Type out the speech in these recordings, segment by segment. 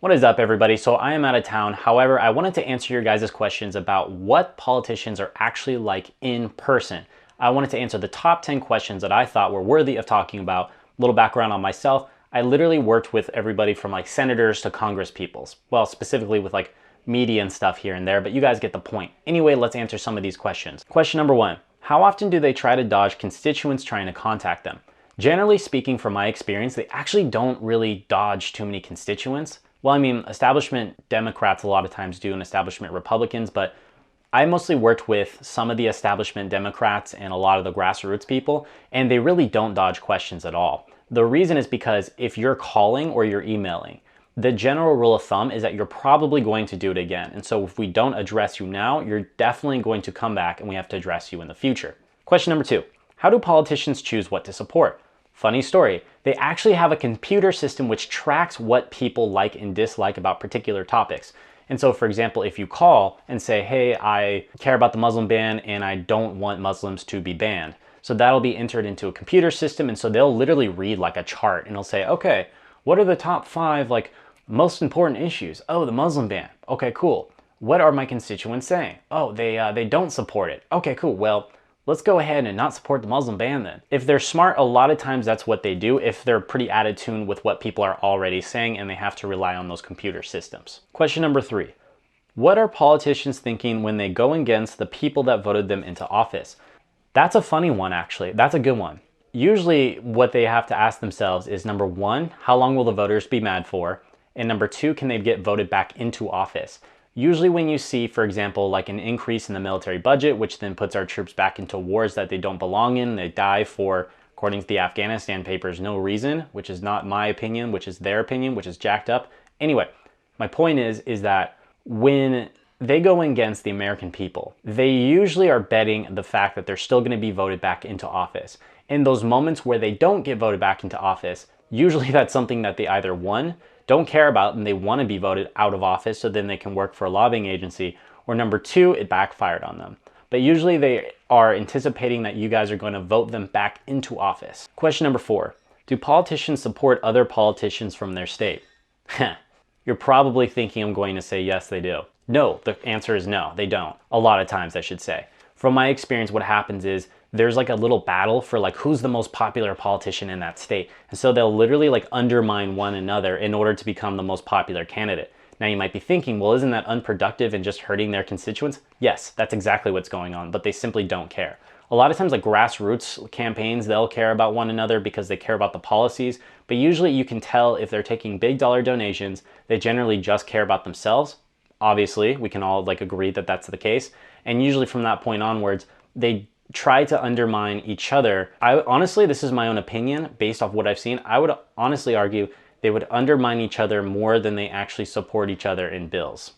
What is up, everybody? So I am out of town. However, I wanted to answer your guys' questions about what politicians are actually like in person. I wanted to answer the top 10 questions that I thought were worthy of talking about. A little background on myself. I literally worked with everybody from like senators to Congress peoples. Well, specifically with like media and stuff here and there, but you guys get the point. Anyway, let's answer some of these questions. Question number 1. How often do they try to dodge constituents trying to contact them? Generally speaking, from my experience, they actually don't really dodge too many constituents. Well, I mean, establishment Democrats a lot of times do and establishment Republicans, but I mostly worked with some of the establishment Democrats and a lot of the grassroots people, and they really don't dodge questions at all. The reason is because if you're calling or you're emailing, the general rule of thumb is that you're probably going to do it again. And so if we don't address you now, you're definitely going to come back and we have to address you in the future. Question number 2. How do politicians choose what to support? Funny story, they actually have a computer system which tracks what people like and dislike about particular topics. And so, for example, if you call and say, hey, I care about the Muslim ban and I don't want Muslims to be banned. So that'll be entered into a computer system. And so they'll literally read like a chart and it'll say, okay, what are the top 5 like most important issues? Oh, the Muslim ban. Okay, cool. What are my constituents saying? Oh, they don't support it. Okay, cool. Well, let's go ahead and not support the Muslim ban then. If they're smart, a lot of times that's what they do if they're pretty out of tune with what people are already saying and they have to rely on those computer systems. Question number 3. What are politicians thinking when they go against the people that voted them into office? That's a funny one, actually. That's a good one. Usually what they have to ask themselves is, number 1, how long will the voters be mad for? And number 2, can they get voted back into office? Usually when you see, for example, like an increase in the military budget, which then puts our troops back into wars that they don't belong in, they die for, according to the Afghanistan papers, no reason, which is not my opinion, which is their opinion, which is jacked up. Anyway, my point is that when they go against the American people, they usually are betting the fact that they're still going to be voted back into office. In those moments where they don't get voted back into office, usually that's something that they either, 1, don't care about and they want to be voted out of office so then they can work for a lobbying agency, or number 2, it backfired on them. But usually they are anticipating that you guys are going to vote them back into office. Question number 4. Do politicians support other politicians from their state? You're probably thinking I'm going to say yes, they do. No, the answer is no, they don't. A lot of times, I should say. From my experience, what happens is there's like a little battle for like who's the most popular politician in that state. And so they'll literally like undermine one another in order to become the most popular candidate. Now you might be thinking, well, isn't that unproductive and just hurting their constituents? Yes, that's exactly what's going on, but they simply don't care. A lot of times like grassroots campaigns, they'll care about one another because they care about the policies, but usually you can tell if they're taking big dollar donations, they generally just care about themselves. Obviously, we can all like agree that that's the case. And usually from that point onwards, they try to undermine each other. Honestly, this is my own opinion based off what I've seen. I would honestly argue they would undermine each other more than they actually support each other in bills.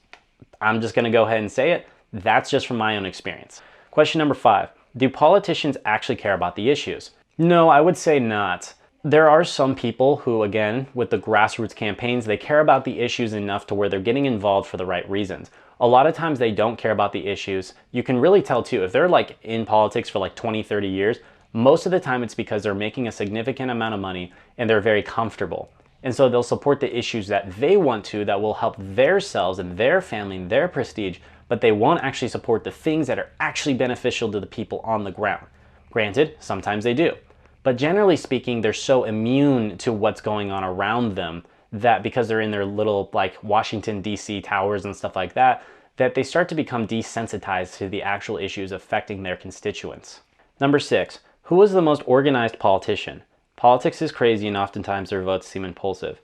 I'm just going to go ahead and say it. That's just from my own experience. Question number 5. Do politicians actually care about the issues? No, I would say not. There are some people who, again, with the grassroots campaigns, they care about the issues enough to where they're getting involved for the right reasons. A lot of times they don't care about the issues. You can really tell too, if they're like in politics for like 20, 30 years, most of the time it's because they're making a significant amount of money and they're very comfortable. And so they'll support the issues that they want to, that will help themselves and their family and their prestige, but they won't actually support the things that are actually beneficial to the people on the ground. Granted, sometimes they do. But generally speaking, they're so immune to what's going on around them that because they're in their little like Washington, D.C. towers and stuff like that, that they start to become desensitized to the actual issues affecting their constituents. Number 6, who is the most organized politician? Politics is crazy and oftentimes their votes seem impulsive.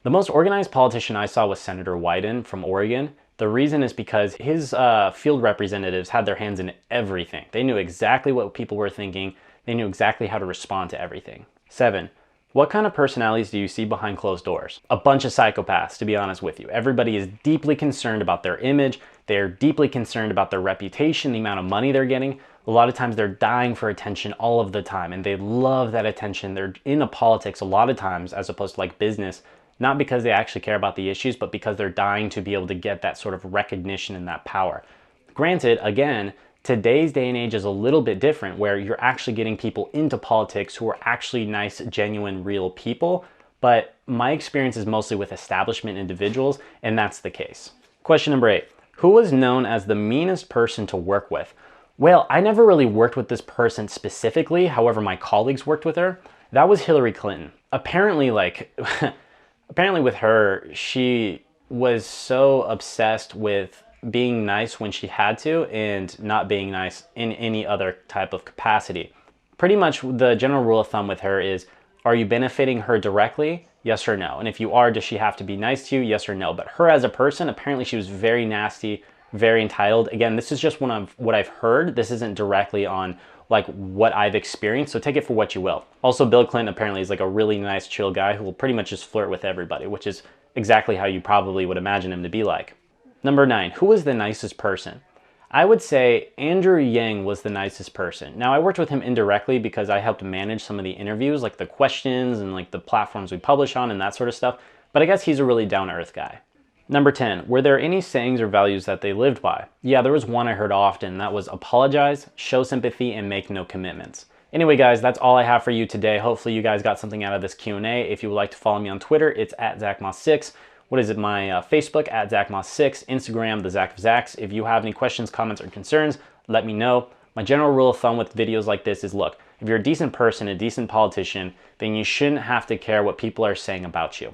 The most organized politician I saw was Senator Wyden from Oregon. The reason is because his field representatives had their hands in everything. They knew exactly what people were thinking. They knew exactly how to respond to everything. 7, what kind of personalities do you see behind closed doors? A bunch of psychopaths, to be honest with you. Everybody is deeply concerned about their image. They're deeply concerned about their reputation, the amount of money they're getting. A lot of times they're dying for attention all of the time, and they love that attention. They're into politics a lot of times as opposed to like business, not because they actually care about the issues, but because they're dying to be able to get that sort of recognition and that power. Granted, again, today's day and age is a little bit different where you're actually getting people into politics who are actually nice, genuine, real people. But my experience is mostly with establishment individuals, and that's the case. Question number 8. Who was known as the meanest person to work with? Well, I never really worked with this person specifically. However, my colleagues worked with her. That was Hillary Clinton. Apparently, apparently with her, she was so obsessed with being nice when she had to and not being nice in any other type of capacity. Pretty much the general rule of thumb with her is, are you benefiting her directly? Yes or no? And if you are, does she have to be nice to you? Yes or no? But her as a person, apparently she was very nasty, very entitled. Again, this is just what I've heard. This isn't directly on like what I've experienced, so take it for what you will. Also, Bill Clinton apparently is like a really nice, chill guy who will pretty much just flirt with everybody, which is exactly how you probably would imagine him to be like. Number 9, who was the nicest person? I would say Andrew Yang was the nicest person. Now, I worked with him indirectly because I helped manage some of the interviews, like the questions and like the platforms we publish on and that sort of stuff, but I guess he's a really down-to-earth guy. Number 10, were there any sayings or values that they lived by? Yeah, there was one I heard often, that was apologize, show sympathy, and make no commitments. Anyway, guys, that's all I have for you today. Hopefully you guys got something out of this Q&A. If you would like to follow me on Twitter, it's at ZachMoss6. What is it? My Facebook at ZachMoss6, Instagram, the Zach of Zachs. If you have any questions, comments, or concerns, let me know. My general rule of thumb with videos like this is, look, if you're a decent person, a decent politician, then you shouldn't have to care what people are saying about you.